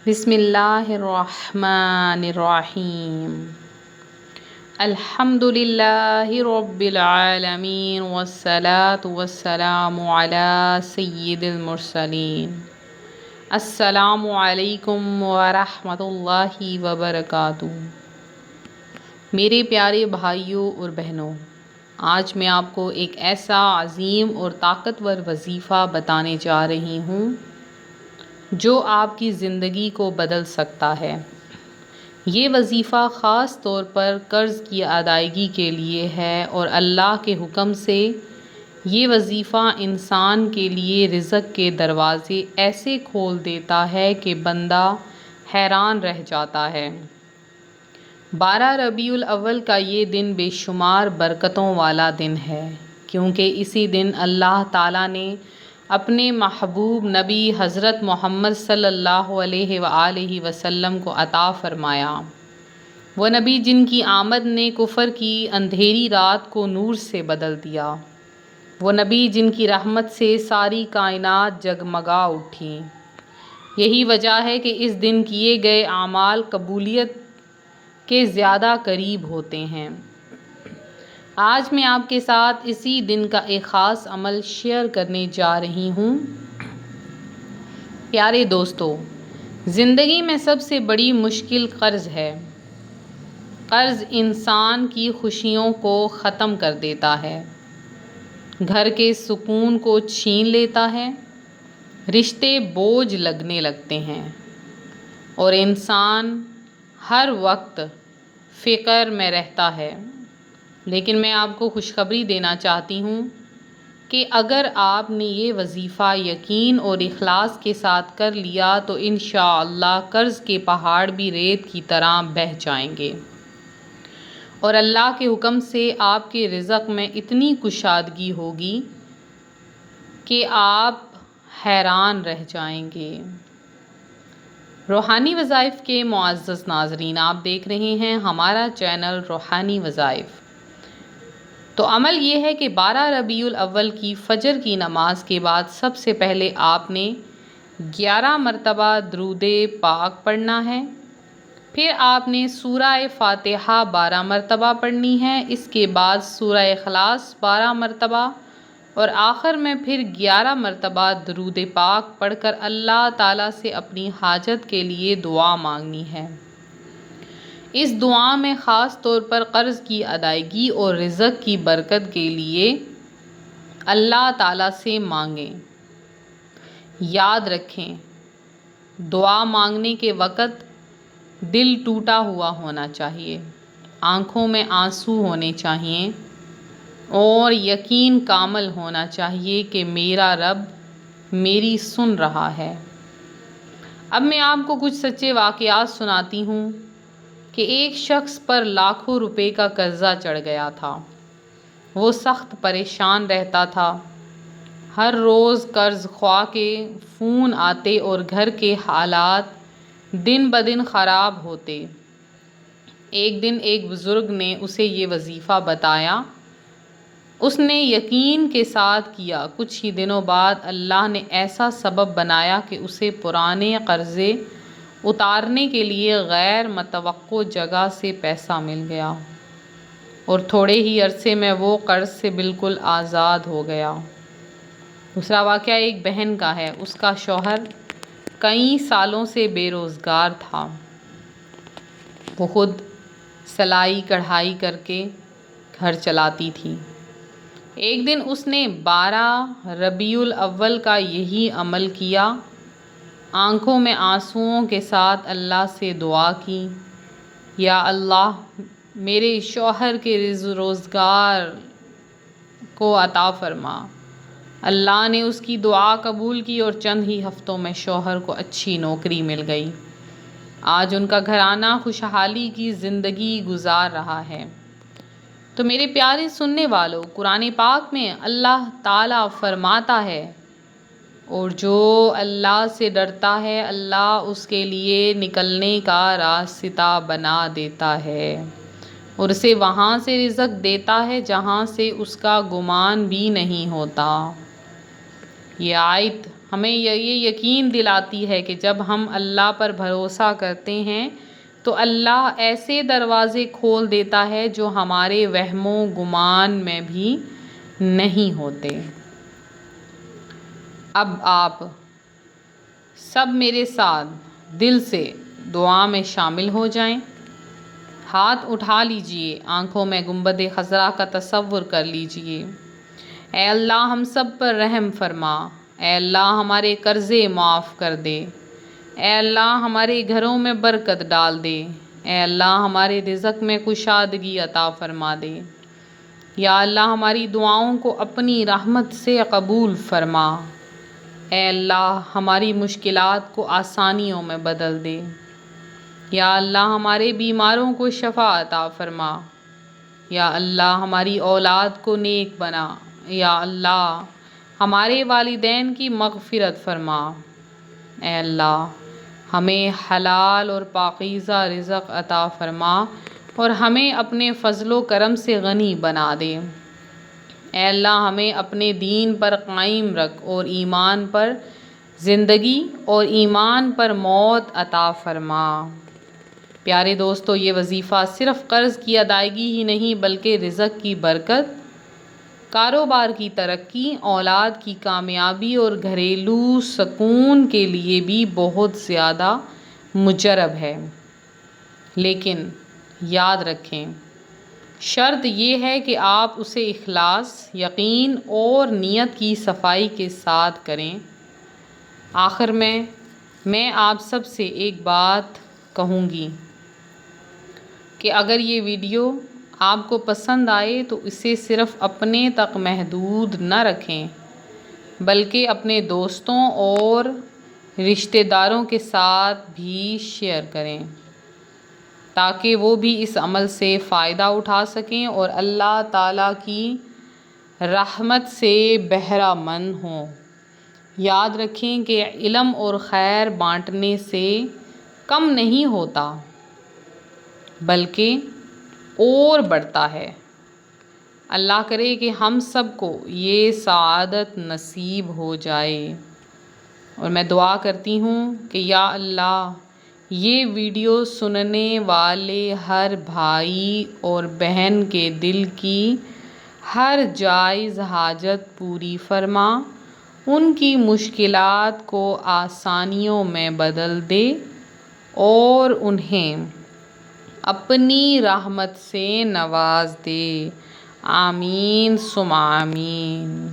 بسم اللہ الرحمن الرحیم الحمد للہ رب العالمین والصلاة والسلام علی سید المرسلین۔ السلام علیکم ورحمۃ اللہ وبرکاتہ۔ میرے پیارے بھائیوں اور بہنوں، آج میں آپ کو ایک ایسا عظیم اور طاقتور وظیفہ بتانے جا رہی ہوں جو آپ کی زندگی کو بدل سکتا ہے۔ یہ وظیفہ خاص طور پر قرض کی ادائیگی کے لیے ہے، اور اللہ کے حکم سے یہ وظیفہ انسان کے لیے رزق کے دروازے ایسے کھول دیتا ہے کہ بندہ حیران رہ جاتا ہے۔ 12 ربیع الاول کا یہ دن بے شمار برکتوں والا دن ہے، کیونکہ اسی دن اللہ تعالیٰ نے اپنے محبوب نبی حضرت محمد صلی اللہ علیہ وآلہ وسلم کو عطا فرمایا۔ وہ نبی جن کی آمد نے کفر کی اندھیری رات کو نور سے بدل دیا، وہ نبی جن کی رحمت سے ساری کائنات جگمگا اٹھی۔ یہی وجہ ہے کہ اس دن کیے گئے اعمال قبولیت کے زیادہ قریب ہوتے ہیں۔ آج میں آپ کے ساتھ اسی دن کا ایک خاص عمل شیئر کرنے جا رہی ہوں۔ پیارے دوستو، زندگی میں سب سے بڑی مشکل قرض ہے۔ قرض انسان کی خوشیوں کو ختم کر دیتا ہے، گھر کے سکون کو چھین لیتا ہے، رشتے بوجھ لگنے لگتے ہیں، اور انسان ہر وقت فکر میں رہتا ہے۔ لیکن میں آپ کو خوشخبری دینا چاہتی ہوں کہ اگر آپ نے یہ وظیفہ یقین اور اخلاص کے ساتھ کر لیا تو انشاءاللہ قرض کے پہاڑ بھی ریت کی طرح بہہ جائیں گے، اور اللہ کے حکم سے آپ کے رزق میں اتنی کشادگی ہوگی کہ آپ حیران رہ جائیں گے۔ روحانی وظائف کے معزز ناظرین، آپ دیکھ رہے ہیں ہمارا چینل روحانی وظائف۔ تو عمل یہ ہے کہ 12 ربیع الاول کی فجر کی نماز کے بعد سب سے پہلے آپ نے 11 مرتبہ درود پاک پڑھنا ہے۔ پھر آپ نے سورہ فاتحہ 12 مرتبہ پڑھنی ہے، اس کے بعد سورہ اخلاص 12 مرتبہ، اور آخر میں پھر 11 مرتبہ درود پاک پڑھ کر اللہ تعالیٰ سے اپنی حاجت کے لیے دعا مانگنی ہے۔ اس دعا میں خاص طور پر قرض کی ادائیگی اور رزق کی برکت کے لیے اللہ تعالیٰ سے مانگیں۔ یاد رکھیں، دعا مانگنے کے وقت دل ٹوٹا ہوا ہونا چاہیے، آنکھوں میں آنسو ہونے چاہیے، اور یقین کامل ہونا چاہیے کہ میرا رب میری سن رہا ہے۔ اب میں آپ کو کچھ سچے واقعات سناتی ہوں کہ ایک شخص پر لاکھوں روپے کا قرضہ چڑھ گیا تھا۔ وہ سخت پریشان رہتا تھا، ہر روز قرض خواہ کے فون آتے اور گھر کے حالات دن بدن خراب ہوتے۔ ایک دن ایک بزرگ نے اسے یہ وظیفہ بتایا، اس نے یقین کے ساتھ کیا۔ کچھ ہی دنوں بعد اللہ نے ایسا سبب بنایا کہ اسے پرانے قرضے اتارنے کے لیے غیر متوقع جگہ سے پیسہ مل گیا، اور تھوڑے ہی عرصے میں وہ قرض سے بالکل آزاد ہو گیا۔ دوسرا واقعہ ایک بہن کا ہے۔ اس کا شوہر کئی سالوں سے بے روزگار تھا۔ وہ خود سلائی کڑھائی کر کے گھر چلاتی تھی۔ ایک دن اس نے 12 ربیع الاول کا یہی عمل کیا، آنکھوں میں آنسوؤں کے ساتھ اللہ سے دعا کی، یا اللہ میرے شوہر کے روزگار کو عطا فرما۔ اللہ نے اس کی دعا قبول کی، اور چند ہی ہفتوں میں شوہر کو اچھی نوکری مل گئی۔ آج ان کا گھرانہ خوشحالی کی زندگی گزار رہا ہے۔ تو میرے پیارے سننے والوں، قرآن پاک میں اللہ تعالیٰ فرماتا ہے، اور جو اللہ سے ڈرتا ہے اللہ اس کے لیے نکلنے کا راستہ بنا دیتا ہے، اور اسے وہاں سے رزق دیتا ہے جہاں سے اس کا گمان بھی نہیں ہوتا۔ یہ آیت ہمیں یہ یقین دلاتی ہے کہ جب ہم اللہ پر بھروسہ کرتے ہیں تو اللہ ایسے دروازے کھول دیتا ہے جو ہمارے وہم و گمان میں بھی نہیں ہوتے۔ اب آپ سب میرے ساتھ دل سے دعا میں شامل ہو جائیں۔ ہاتھ اٹھا لیجئے، آنکھوں میں گنبد خضرا کا تصور کر لیجئے۔ اے اللہ ہم سب پر رحم فرما، اے اللہ ہمارے قرضے معاف کر دے، اے اللہ ہمارے گھروں میں برکت ڈال دے، اے اللہ ہمارے رزق میں کشادگی عطا فرما دے، یا اللہ ہماری دعاؤں کو اپنی رحمت سے قبول فرما، اے اللہ ہماری مشکلات کو آسانیوں میں بدل دے، یا اللہ ہمارے بیماروں کو شفا عطا فرما، یا اللہ ہماری اولاد کو نیک بنا، یا اللہ ہمارے والدین کی مغفرت فرما، اے اللہ ہمیں حلال اور پاکیزہ رزق عطا فرما اور ہمیں اپنے فضل و کرم سے غنی بنا دے، اے اللہ ہمیں اپنے دین پر قائم رکھ اور ایمان پر زندگی اور ایمان پر موت عطا فرما۔ پیارے دوستو، یہ وظیفہ صرف قرض کی ادائیگی ہی نہیں بلکہ رزق کی برکت، کاروبار کی ترقی، اولاد کی کامیابی اور گھریلو سکون کے لیے بھی بہت زیادہ مجرب ہے۔ لیکن یاد رکھیں، شرط یہ ہے کہ آپ اسے اخلاص، یقین اور نیت کی صفائی کے ساتھ کریں۔ آخر میں آپ سب سے ایک بات کہوں گی کہ اگر یہ ویڈیو آپ کو پسند آئے تو اسے صرف اپنے تک محدود نہ رکھیں بلکہ اپنے دوستوں اور رشتہ داروں کے ساتھ بھی شیئر کریں تاکہ وہ بھی اس عمل سے فائدہ اٹھا سکیں اور اللہ تعالیٰ کی رحمت سے بہرہ مند ہوں۔ یاد رکھیں کہ علم اور خیر بانٹنے سے کم نہیں ہوتا بلکہ اور بڑھتا ہے۔ اللہ کرے کہ ہم سب کو یہ سعادت نصیب ہو جائے، اور میں دعا کرتی ہوں کہ یا اللہ یہ ویڈیو سننے والے ہر بھائی اور بہن کے دل کی ہر جائز حاجت پوری فرما، ان کی مشکلات کو آسانیوں میں بدل دے اور انہیں اپنی رحمت سے نواز دے۔ آمین ثم آمین۔